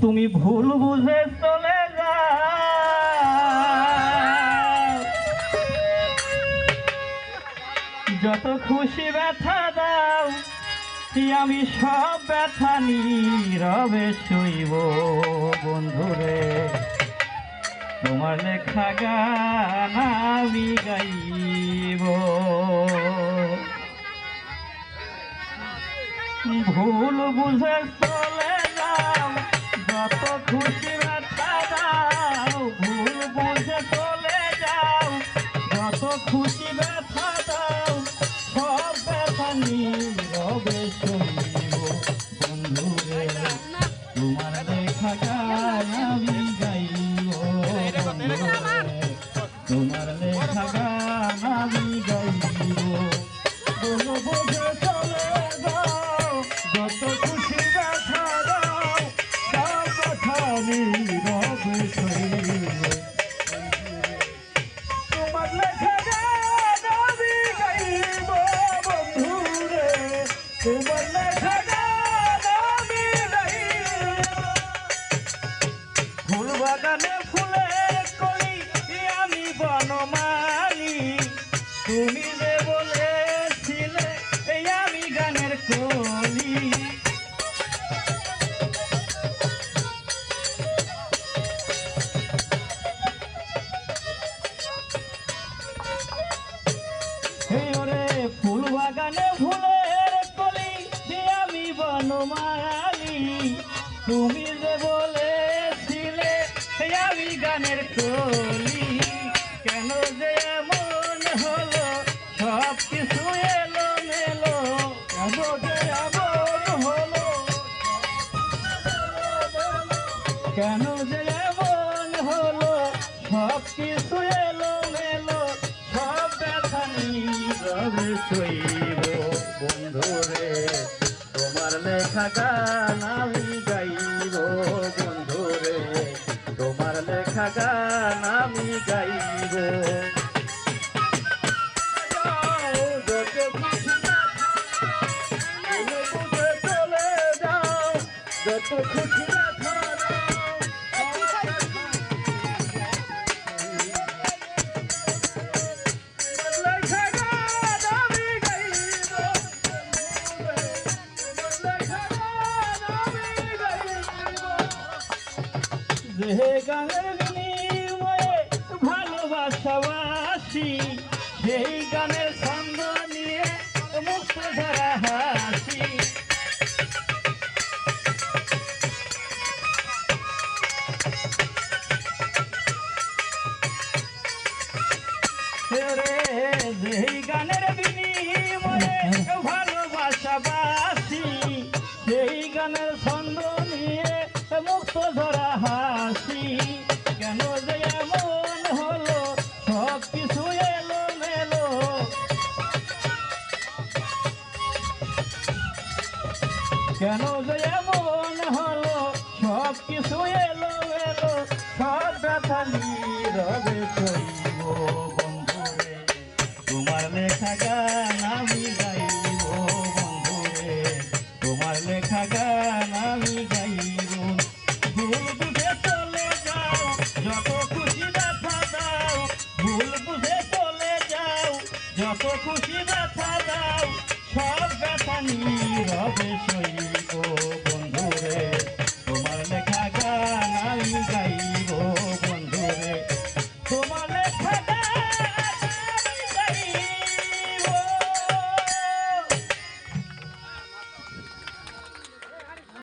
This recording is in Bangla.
তুমি ভুল বুঝে চলে যাও, যত খুশি ব্যথা দাও, আমি সব ব্যথা নীরবে সইব বন্ধুরে। তোমার লেখা গান আমি গাইব। ভুল বুঝে চলে যাও, যত খুশি ব্যথা দাও, ভুল বুঝে চলে যাও, যত খুশি ব্যথা দাও, সব ব্যথা নীরবে সইব বন্ধুরে। তোমার লেখা গান আমি গাইব বন্ধুরে, তোমার লেখা গান আমি গাইব। ভুল বুঝে চলে যাও, যত খুশি ব্যথা দাও, সব ব্যথা নীরবে সইব। তোমার লেখা গান আমি গাইব বন্ধুরে, তোমার লেখা গান আমি গাইব। ফুল বাগানে ফুলের কলি আমি বনমালী, তুমি যে বলেছিলে এই আমি গানের কলি। ওরে ফুল বাগানে ফুলের কলি আমি বনমালী, তুমি যে বলেছিলে এই আমি গানের কলি। কেন যে এমন হলো, সব কিছু এলো মেলো, কেন যে এমন হলো, কেন যে এমন হলো, সব কিছু এলো মেলো, সব ব্যথা নীরবে সইব বন্ধুরে। তোমার লেখা গান আমি গাইব বন্ধুরে, তোমার লেখা গান আমি গাইব। যত খুশি চলে যাও, যত খুশি ব্যথা দাও, লেখা গান আমি গাইব, লেখা গান আমি গাইব। যে গানের বিনিময়ে ভালোবাসাবাসি, সেই গানের ছন্দ নিয়ে মুক্ত ধরা হাসি। যেই গানের বিনিময়ে ভালোবাসাবাসি, সেই গানের ছন্দ নিয়ে মুক্ত ধরা হাসি। কেন যে এমন হলো, সব কিছু এলো মেলো, কেন যে এমন হলো, সব কিছু এলো